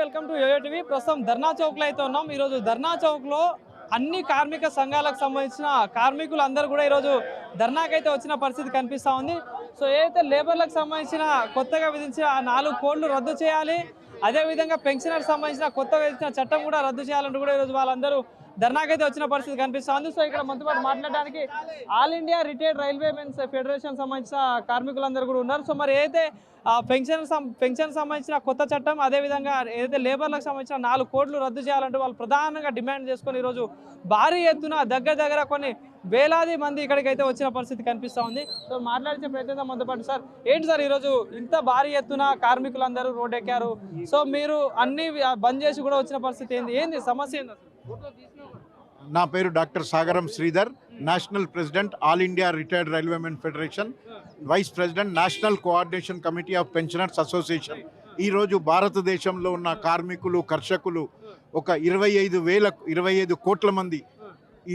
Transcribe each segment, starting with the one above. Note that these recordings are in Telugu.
Welcome to yo-yo TV. ప్రస్తుతం ధర్నా చౌక్లో అయితే ఉన్నాం. ఈరోజు ధర్నా చౌక్లో అన్ని కార్మిక సంఘాలకు సంబంధించిన కార్మికులు అందరూ కూడా ఈరోజు ధర్నాకైతే వచ్చిన పరిస్థితి కనిపిస్తూ ఉంది. సో ఏదైతే లేబర్లకు సంబంధించిన కొత్తగా విధించిన 4 కోడ్లు రద్దు చేయాలి, అదేవిధంగా పెన్షనర్ సంబంధించిన కొత్తగా విధించిన చట్టం కూడా రద్దు చేయాలంటూ కూడా ఈరోజు వాళ్ళందరూ ధర్నాకైతే వచ్చిన పరిస్థితి కనిపిస్తూ ఉంది. సో ఇక్కడ మనతో పాటు మాట్లాడడానికి all India retired railway men's federation సంబంధించిన కార్మికులందరూ కూడా ఉన్నారు. సో మరి ఏదైతే పెన్షన్ సంబంధించిన కొత్త చట్టం, అదేవిధంగా ఏదైతే లేబర్లకు సంబంధించిన 4 కోడ్లు రద్దు చేయాలంటూ వాళ్ళు ప్రధానంగా డిమాండ్ చేసుకొని ఈరోజు భారీ ఎత్తున దగ్గర కొన్ని వేలాది మంది ఇక్కడికైతే వచ్చిన పరిస్థితి కనిపిస్తూ ఉంది. సో మాట్లాడించే ప్రయత్నం మనతో పాటు. సార్ ఏంటి సార్ ఈరోజు ఇంత భారీ ఎత్తున కార్మికులందరూ రోడ్ ఎక్కారు? సో మీరు అన్ని బంద్ చేసి కూడా వచ్చిన పరిస్థితి ఏంది సమస్య ఏంది? నా పేరు doctor Sagaram Sridhar, national president all India retired railway men federation, vice president national coordination committee of pensioners association. ఈరోజు భారతదేశంలో ఉన్న కార్మికులు, కర్షకులు ఒక 25 కోట్ల మంది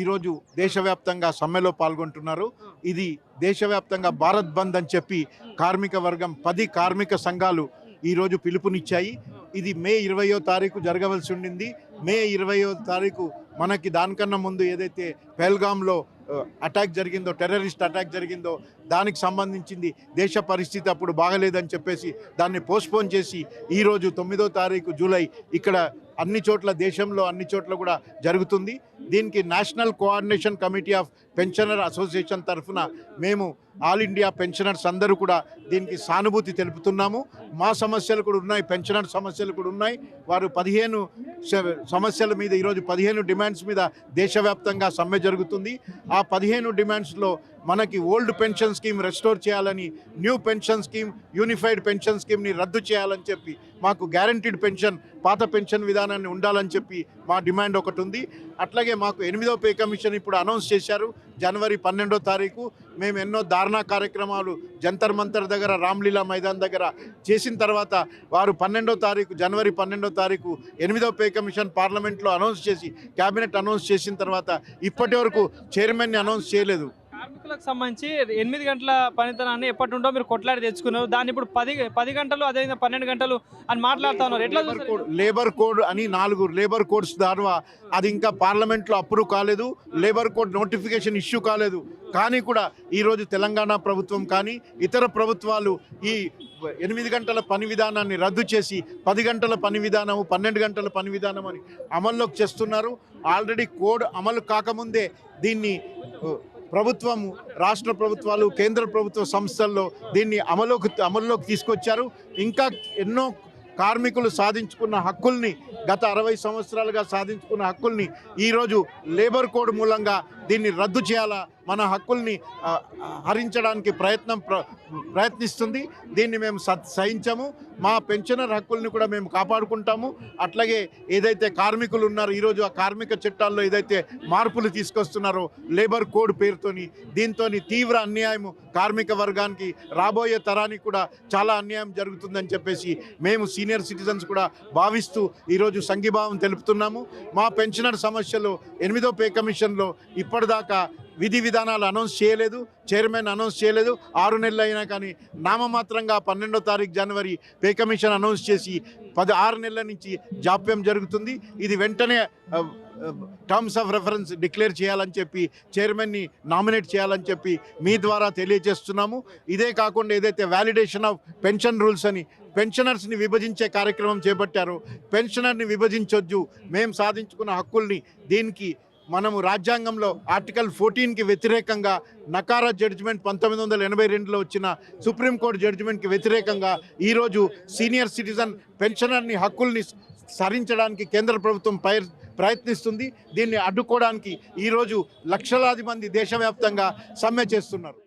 ఈరోజు దేశవ్యాప్తంగా సమ్మెలో పాల్గొంటున్నారు. ఇది దేశవ్యాప్తంగా భారత్ బంద్ అని చెప్పి కార్మిక వర్గం 10 కార్మిక సంఘాలు ఈరోజు పిలుపునిచ్చాయి. ఇది మే 20వ తారీఖు జరగవలసి ఉండింది. మే 20వ తారీఖు మనకి దానికన్నా ముందు ఏదైతే పెహల్గాంలో అటాక్ జరిగిందో, టెర్రరిస్ట్ అటాక్ జరిగిందో, దానికి సంబంధించింది దేశ పరిస్థితి అప్పుడు బాగలేదని చెప్పేసి దాన్ని పోస్ట్పోన్ చేసి ఈరోజు 9వ తారీఖు జూలై ఇక్కడ అన్ని చోట్ల, దేశంలో అన్ని చోట్ల కూడా జరుగుతుంది. దీనికి national coordination committee of pensioner association తరఫున మేము ఆల్ ఇండియా పెన్షనర్స్ అందరూ కూడా దీనికి సానుభూతి తెలుపుతున్నాము. మా సమస్యలు కూడా ఉన్నాయి, పెన్షనర్ సమస్యలు కూడా ఉన్నాయి. వారు 15 సమస్యల మీద, ఈరోజు 15 డిమాండ్స్ మీద దేశవ్యాప్తంగా సమ్మె జరుగుతుంది. ఆ 15 డిమాండ్స్లో మనకి ఓల్డ్ పెన్షన్ స్కీమ్ రెస్టోర్ చేయాలని, new pension scheme, unified pension స్కీమ్ని రద్దు చేయాలని చెప్పి, మాకు గ్యారంటీడ్ పెన్షన్, పాత పెన్షన్ విధానాన్ని ఉండాలని చెప్పి మా డిమాండ్ ఒకటి ఉంది. అట్లాగే మాకు 8వ పే కమిషన్ ఇప్పుడు అనౌన్స్ చేశారు జనవరి 12వ తారీఖు. మేము ఎన్నో ధారణా కార్యక్రమాలు జంతర్ మంతర్ దగ్గర, రామ్లీలా మైదాన్ దగ్గర చేసిన తర్వాత వారు జనవరి 12వ తారీఖు 8వ పే కమిషన్ పార్లమెంట్లో అనౌన్స్ చేసి, క్యాబినెట్ అనౌన్స్ చేసిన తర్వాత ఇప్పటి వరకు చైర్మన్ని అనౌన్స్ చేయలేదు. కార్మికులకు సంబంధించి 8 గంటల పనితనాన్ని ఎప్పటి నుండో మీరు కొట్లాడి తెచ్చుకున్నారు. దాన్ని ఇప్పుడు 10 గంటలు, అదేవిధంగా 12 గంటలు అని మాట్లాడుతూ ఉన్నారు. ఎట్లా లేబర్ కోడ్ అని 4 లేబర్ కోడ్స్ ద్వారా అది ఇంకా పార్లమెంట్లో అప్రూవ్ కాలేదు. లేబర్ కోడ్ నోటిఫికేషన్ ఇష్యూ కాలేదు. కానీ కూడా ఈరోజు తెలంగాణ ప్రభుత్వం కానీ ఇతర ప్రభుత్వాలు ఈ 8 గంటల పని విధానాన్ని రద్దు చేసి 10 గంటల పని విధానము, 12 గంటల పని విధానం అని అమల్లోకి చేస్తున్నారు. ఆల్రెడీ కోడ్ అమలు కాకముందే దీన్ని ప్రభుత్వము, రాష్ట్ర ప్రభుత్వాలు, కేంద్ర ప్రభుత్వ సంస్థల్లో దీన్ని అమల్లోకి తీసుకొచ్చారు. ఇంకా ఎన్నో కార్మికులు సాధించుకున్న హక్కుల్ని, గత 60 సంవత్సరాలుగా సాధించుకున్న హక్కుల్ని ఈరోజు లేబర్ కోడ్ మూలంగా దీన్ని రద్దు చేయాలా, మన హక్కుల్ని హరించడానికి ప్రయత్నిస్తుంది. దీన్ని మేము సహించము. మా పెన్షనర్ హక్కుల్ని కూడా మేము కాపాడుకుంటాము. అట్లాగే ఏదైతే కార్మికులు ఉన్నారో ఈరోజు ఆ కార్మిక చట్టాల్లో ఏదైతే మార్పులు తీసుకొస్తున్నారో లేబర్ కోడ్ పేరుతోని, దీంతో తీవ్ర అన్యాయం కార్మిక వర్గానికి, రాబోయే తరానికి కూడా చాలా అన్యాయం జరుగుతుందని చెప్పేసి మేము సీనియర్ సిటిజన్స్ కూడా భావిస్తూ ఈరోజు సంఘీభావం తెలుపుతున్నాము. మా పెన్షనర్ సమస్యలు 8వ పే కమిషన్లో ఇప్పటిదాకా విధి విధానాలు అనౌన్స్ చేయలేదు, చైర్మన్ అనౌన్స్ చేయలేదు. 6 నెలలు అయినా కానీ నామమాత్రంగా 12వ తారీఖు జనవరి పే కమిషన్ అనౌన్స్ చేసి 6 నెలల నుంచి జాప్యం జరుగుతుంది. ఇది వెంటనే టర్మ్స్ ఆఫ్ రెఫరెన్స్ డిక్లేర్ చేయాలని చెప్పి, చైర్మన్ని నామినేట్ చేయాలని చెప్పి మీ ద్వారా తెలియజేస్తున్నాము. ఇదే కాకుండా ఏదైతే వ్యాలిడేషన్ ఆఫ్ పెన్షన్ రూల్స్ అని పెన్షనర్స్ని విభజించే కార్యక్రమం చేపట్టారో, పెన్షనర్ని విభజించొద్దు, మేము సాధించుకున్న హక్కుల్ని, దీనికి మనము రాజ్యాంగంలో ఆర్టికల్ 14కి వ్యతిరేకంగా నకారా జడ్జిమెంట్ 1982లో వచ్చిన సుప్రీంకోర్టు జడ్జిమెంట్కి వ్యతిరేకంగా ఈరోజు సీనియర్ సిటిజన్ పెన్షనర్ని హక్కుల్ని సరించడానికి కేంద్ర ప్రభుత్వం ప్రయత్నిస్తుంది. దీన్ని అడ్డుకోవడానికి ఈరోజు లక్షలాది మంది దేశవ్యాప్తంగా సమ్మె చేస్తున్నారు.